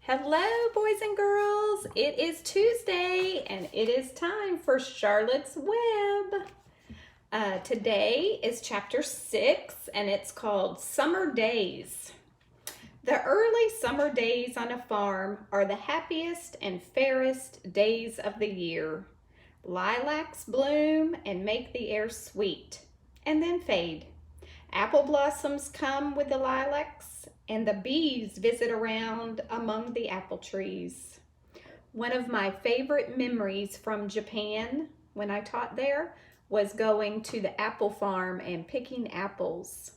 Hello, boys and girls. It is Tuesday and it is time for Charlotte's Web. Today is chapter 6 and it's called Summer Days. The early summer days on a farm are the happiest and fairest days of the year. Lilacs bloom and make the air sweet and then fade. Apple blossoms come with the lilacs, and the bees visit around among the apple trees. One of my favorite memories from Japan when I taught there was going to the apple farm and picking apples.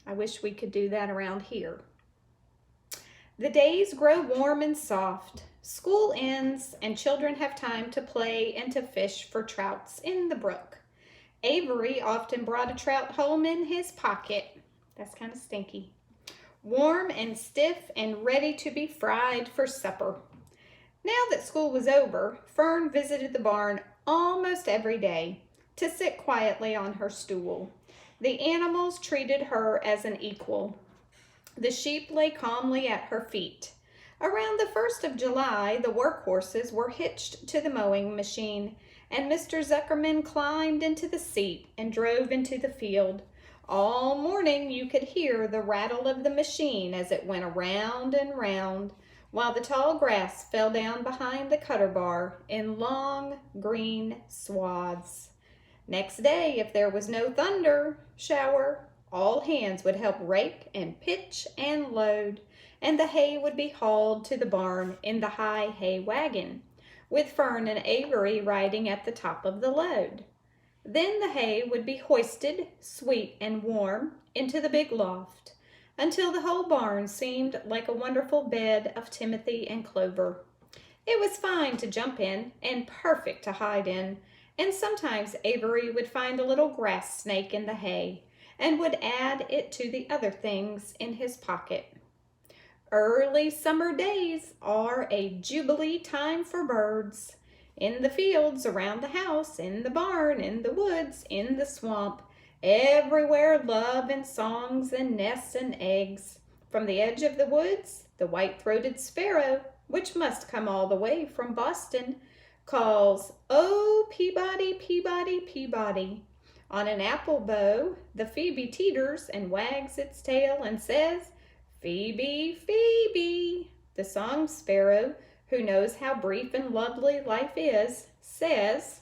I wish we could do that around here. The days grow warm and soft. School ends and children have time to play and to fish for trouts in the brook. Avery often brought a trout home in his pocket. That's kind of stinky. Warm and stiff and ready to be fried for supper. Now that school was over, Fern visited the barn almost every day to sit quietly on her stool. The animals treated her as an equal. The sheep lay calmly at her feet. Around the 1st of July, the workhorses were hitched to the mowing machine, and Mr. Zuckerman climbed into the seat and drove into the field. All morning you could hear the rattle of the machine as it went around and round, while the tall grass fell down behind the cutter bar in long green swaths. Next day, if there was no thunder shower, all hands would help rake and pitch and load, and the hay would be hauled to the barn in the high hay wagon, with Fern and Avery riding at the top of the load. Then the hay would be hoisted, sweet and warm, into the big loft, until the whole barn seemed like a wonderful bed of timothy and clover. It was fine to jump in and perfect to hide in, and sometimes Avery would find a little grass snake in the hay and would add it to the other things in his pocket. Early summer days are a jubilee time for birds. In the fields, around the house, in the barn, in the woods, in the swamp, everywhere love and songs and nests and eggs. From the edge of the woods, the white-throated sparrow, which must come all the way from Boston, calls, "Oh, Peabody, Peabody, Peabody." On an apple bough, the phoebe teeters and wags its tail and says, "Phoebe, Phoebe." The song sparrow, who knows how brief and lovely life is, says,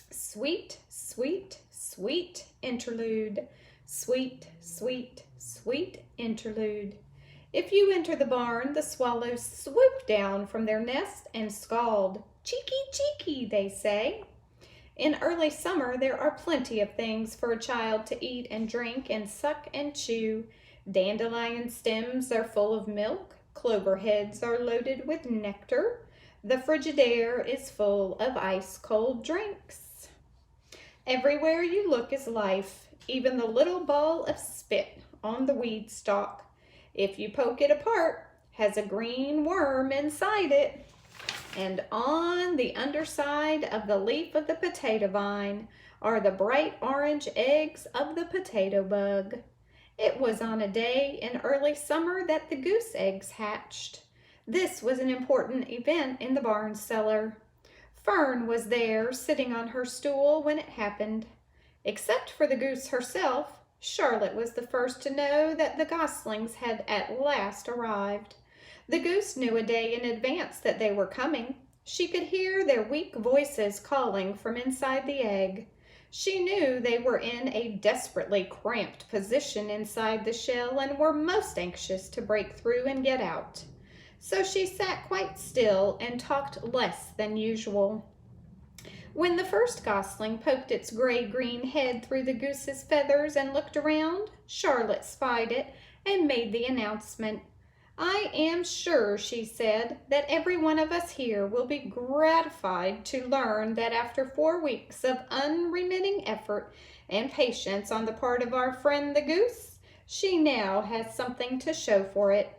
"Sweet, sweet, sweet interlude. Sweet, sweet, sweet interlude." If you enter the barn, the swallows swoop down from their nest and scald. "Cheeky, cheeky," they say. In early summer, there are plenty of things for a child to eat and drink and suck and chew. Dandelion stems are full of milk. Clover heads are loaded with nectar. The Frigidaire is full of ice-cold drinks. Everywhere you look is life, even the little ball of spit on the weed stalk, if you poke it apart, has a green worm inside it. And on the underside of the leaf of the potato vine are the bright orange eggs of the potato bug. It was on a day in early summer that the goose eggs hatched. This was an important event in the barn cellar. Fern was there, sitting on her stool when it happened. Except for the goose herself, Charlotte was the first to know that the goslings had at last arrived. The goose knew a day in advance that they were coming. She could hear their weak voices calling from inside the egg. She knew they were in a desperately cramped position inside the shell and were most anxious to break through and get out. So she sat quite still and talked less than usual. When the first gosling poked its gray-green head through the goose's feathers and looked around, Charlotte spied it and made the announcement. "I am sure," she said, "that every one of us here will be gratified to learn that after 4 weeks of unremitting effort and patience on the part of our friend the goose, she now has something to show for it.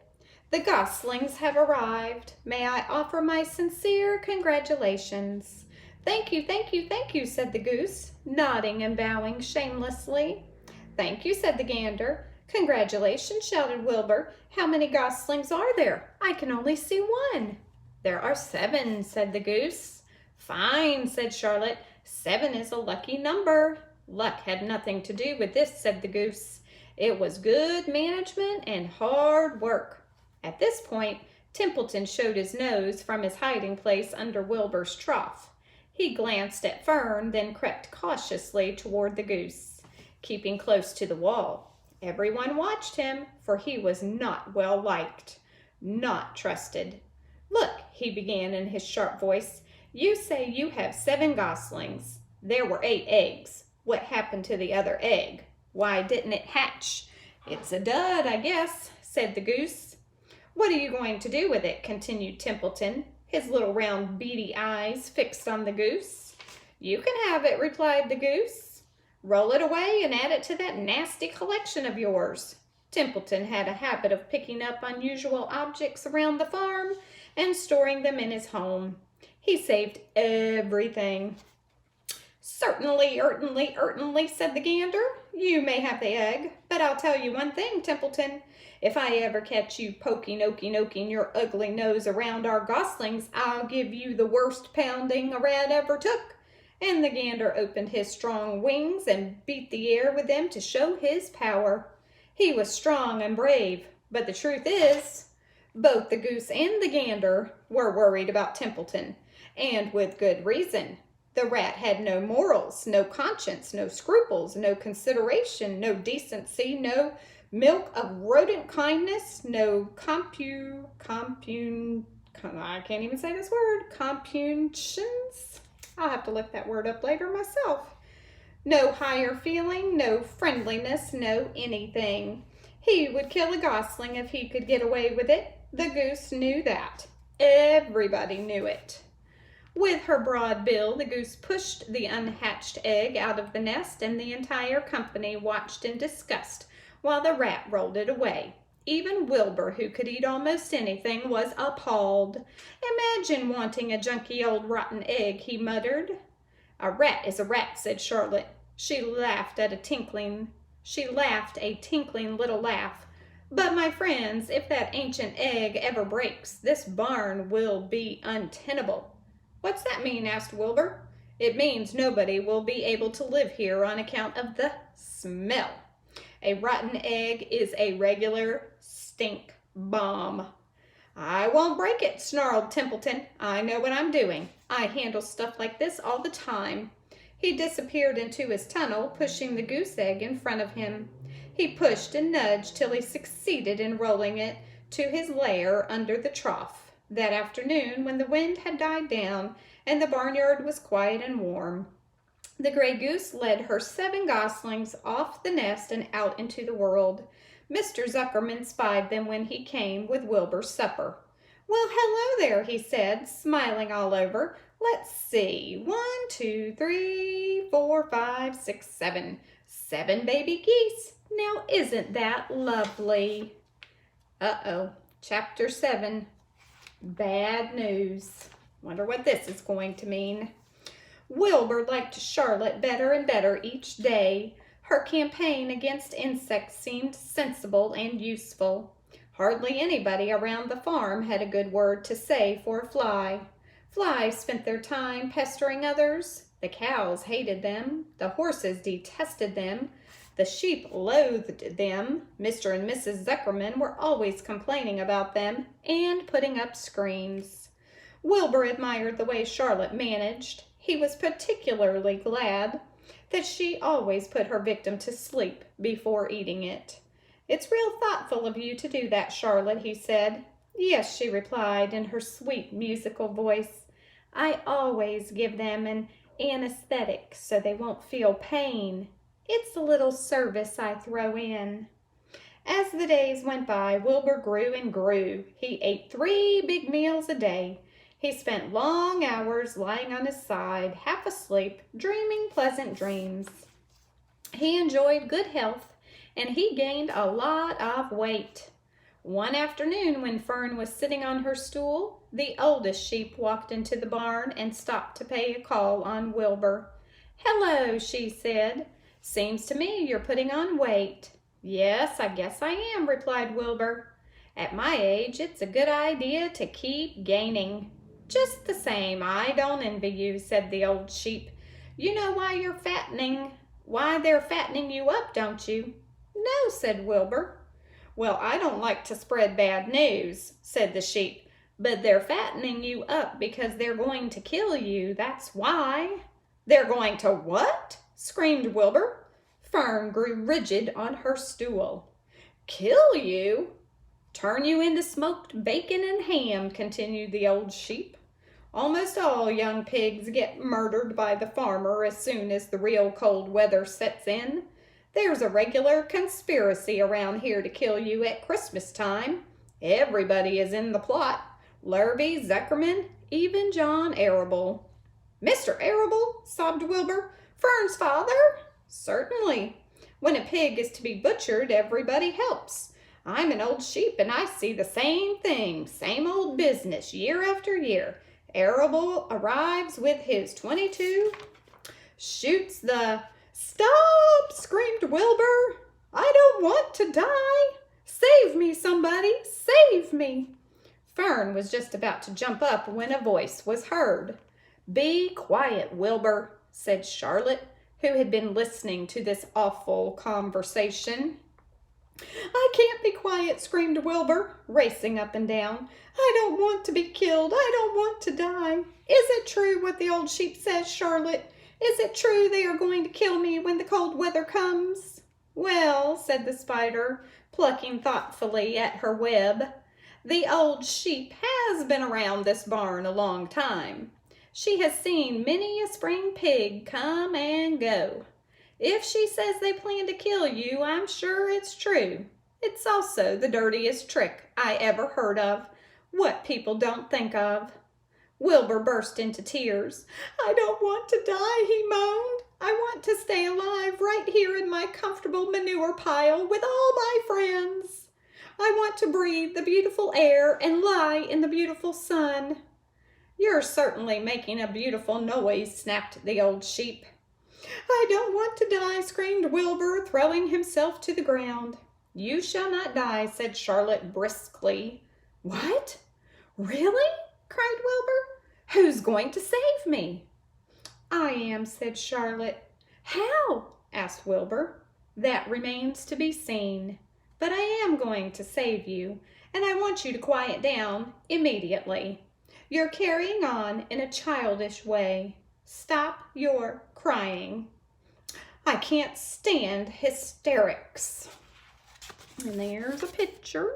The goslings have arrived. May I offer my sincere congratulations?" "Thank you, thank you, thank you," said the goose, nodding and bowing shamelessly. "Thank you," said the gander. "Congratulations," shouted Wilbur. "How many goslings are there? I can only see one." "There are 7," said the goose. "Fine," said Charlotte. "7 is a lucky number." "Luck had nothing to do with this," said the goose. "It was good management and hard work." At this point, Templeton showed his nose from his hiding place under Wilbur's trough. He glanced at Fern, then crept cautiously toward the goose, keeping close to the wall. Everyone watched him, for he was not well liked, not trusted. "Look," he began in his sharp voice, "you say you have 7 goslings. There were 8 eggs. What happened to the other egg? Why didn't it hatch?" "It's a dud, I guess," said the goose. "What are you going to do with it?" continued Templeton, his little round beady eyes fixed on the goose. "You can have it," replied the goose. "Roll it away and add it to that nasty collection of yours." Templeton had a habit of picking up unusual objects around the farm and storing them in his home. He saved everything. Certainly, said the gander. "You may have the egg, but I'll tell you one thing, Templeton. If I ever catch you poking your ugly nose around our goslings, I'll give you the worst pounding a rat ever took." And the gander opened his strong wings and beat the air with them to show his power. He was strong and brave, but the truth is, both the goose and the gander were worried about Templeton, and with good reason. The rat had no morals, no conscience, no scruples, no consideration, no decency, no milk of rodent kindness, no I can't even say this word, compunctions. I'll have to look that word up later myself. No higher feeling, no friendliness, no anything. He would kill a gosling if he could get away with it. The goose knew that. Everybody knew it. With her broad bill, the goose pushed the unhatched egg out of the nest, and the entire company watched in disgust while the rat rolled it away. Even Wilbur, who could eat almost anything, was appalled. "Imagine wanting a junky old rotten egg," he muttered. "A rat is a rat," said Charlotte. She laughed a tinkling little laugh. "But my friends, if that ancient egg ever breaks, this barn will be untenable." "What's that mean?" asked Wilbur. "It means nobody will be able to live here on account of the smell. A rotten egg is a regular stink bomb." "I won't break it," snarled Templeton. "I know what I'm doing. I handle stuff like this all the time." He disappeared into his tunnel, pushing the goose egg in front of him. He pushed and nudged till he succeeded in rolling it to his lair under the trough. That afternoon, when the wind had died down and the barnyard was quiet and warm, the gray goose led her 7 goslings off the nest and out into the world. Mr. Zuckerman spied them when he came with Wilbur's supper. "Well, hello there," he said, smiling all over. "Let's see, 1, 2, 3, 4, 5, 6, 7. 7 baby geese. Now isn't that lovely?" Uh-oh, Chapter 7, Bad News. Wonder what this is going to mean. Wilbur liked Charlotte better and better each day. Her campaign against insects seemed sensible and useful. Hardly anybody around the farm had a good word to say for a fly. Flies spent their time pestering others. The cows hated them. The horses detested them. The sheep loathed them. Mr. and Mrs. Zuckerman were always complaining about them and putting up screens. Wilbur admired the way Charlotte managed. He was particularly glad that she always put her victim to sleep before eating it. "It's real thoughtful of you to do that, Charlotte," he said. "Yes," she replied in her sweet musical voice. "I always give them an anesthetic so they won't feel pain. It's a little service I throw in." As the days went by, Wilbur grew and grew. He ate 3 big meals a day. He spent long hours lying on his side, half asleep, dreaming pleasant dreams. He enjoyed good health, and he gained a lot of weight. One afternoon, when Fern was sitting on her stool, the oldest sheep walked into the barn and stopped to pay a call on Wilbur. "Hello," she said. "Seems to me you're putting on weight." Yes, I guess I am, replied Wilbur. At my age, it's a good idea to keep gaining. Just the same, I don't envy you, said the old sheep. You know why they're fattening you up, don't you? No, said Wilbur. Well, I don't like to spread bad news, said the sheep, but they're fattening you up because they're going to kill you, that's why. They're going to what? Screamed Wilbur. Fern grew rigid on her stool. Kill you? Turn you into smoked bacon and ham, continued the old sheep. Almost all young pigs get murdered by the farmer as soon as the real cold weather sets in. There's a regular conspiracy around here to kill you at Christmas time. Everybody is in the plot. Lurvy, Zuckerman, even John Arable. Mr. Arable, sobbed Wilbur. Fern's father? Certainly. When a pig is to be butchered, everybody helps. I'm an old sheep and I see the same thing, same old business, year after year. Arable arrives with his 22, shoots the... Stop! Screamed Wilbur. I don't want to die. Save me, somebody, save me. Fern was just about to jump up when a voice was heard. Be quiet, Wilbur, said Charlotte, who had been listening to this awful conversation. I can't be quiet, screamed Wilbur, racing up and down. I don't want to be killed. I don't want to die. Is it true what the old sheep says, Charlotte? Is it true they are going to kill me when the cold weather comes? Well, said the spider, plucking thoughtfully at her web, the old sheep has been around this barn a long time. She has seen many a spring pig come and go. If she says they plan to kill you, I'm sure it's true. It's also the dirtiest trick I ever heard of. What people don't think of. Wilbur burst into tears. I don't want to die, he moaned. I want to stay alive right here in my comfortable manure pile with all my friends. I want to breathe the beautiful air and lie in the beautiful sun. You're certainly making a beautiful noise, snapped the old sheep. I don't want to die, screamed Wilbur, throwing himself to the ground. You shall not die, said Charlotte briskly. What? Really? Cried Wilbur. Who's going to save me? I am, said Charlotte. How? Asked Wilbur. That remains to be seen. But I am going to save you, and I want you to quiet down immediately. You're carrying on in a childish way. Stop your crying. I can't stand hysterics. And there's a picture.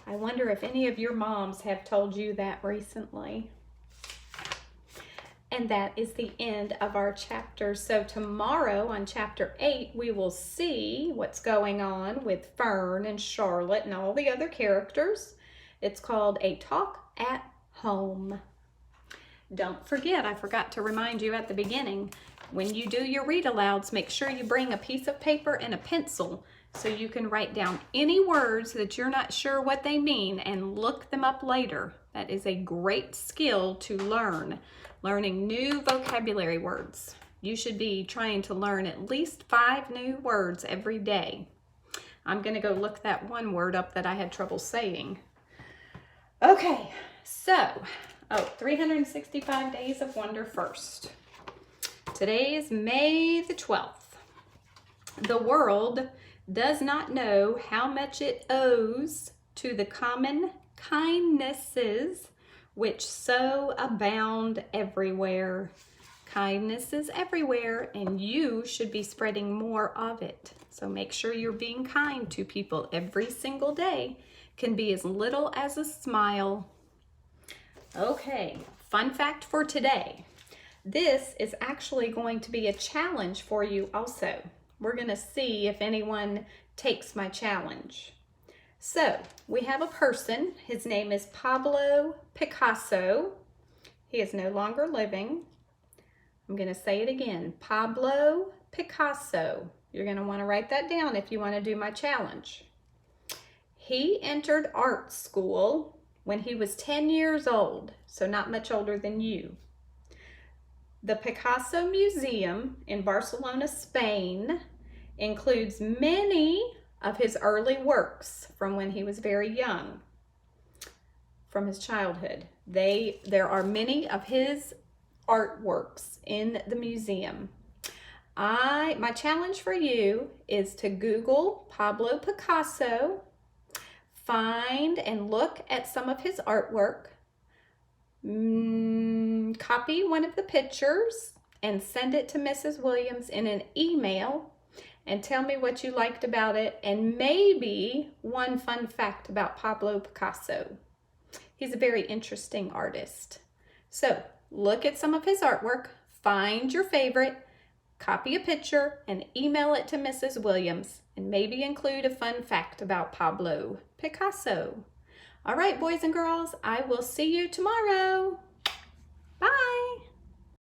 I wonder if any of your moms have told you that recently. And that is the end of our chapter. So tomorrow on chapter 8, we will see what's going on with Fern and Charlotte and all the other characters. It's called A Talk at Home. Don't forget, I forgot to remind you at the beginning, when you do your read alouds, make sure you bring a piece of paper and a pencil so you can write down any words that you're not sure what they mean and look them up later. That is a great skill to learn, learning new vocabulary words. You should be trying to learn at least 5 new words every day. I'm going to go look that one word up that I had trouble saying. Okay, so, 365 Days of Wonder first. Today is May the 12th. The world does not know how much it owes to the common kindnesses which so abound everywhere. Kindness is everywhere, and you should be spreading more of it. So make sure you're being kind to people every single day. Can be as little as a smile. Okay, fun fact for today. This is actually going to be a challenge for you also. We're going to see if anyone takes my challenge. So, we have a person. His name is Pablo Picasso. He is no longer living. I'm going to say it again. Pablo Picasso. You're going to want to write that down if you want to do my challenge. He entered art school when he was 10 years old, so not much older than you. The Picasso Museum in Barcelona, Spain includes many of his early works from when he was very young, from his childhood. There are many of his artworks in the museum. My challenge for you is to Google Pablo Picasso, find and look at some of his artwork, copy one of the pictures and send it to Mrs. Williams in an email and tell me what you liked about it and maybe one fun fact about Pablo Picasso. He's a very interesting artist. So look at some of his artwork, find your favorite, copy a picture, and email it to Mrs. Williams, and maybe include a fun fact about Pablo Picasso. All right, boys and girls, I will see you tomorrow. Bye.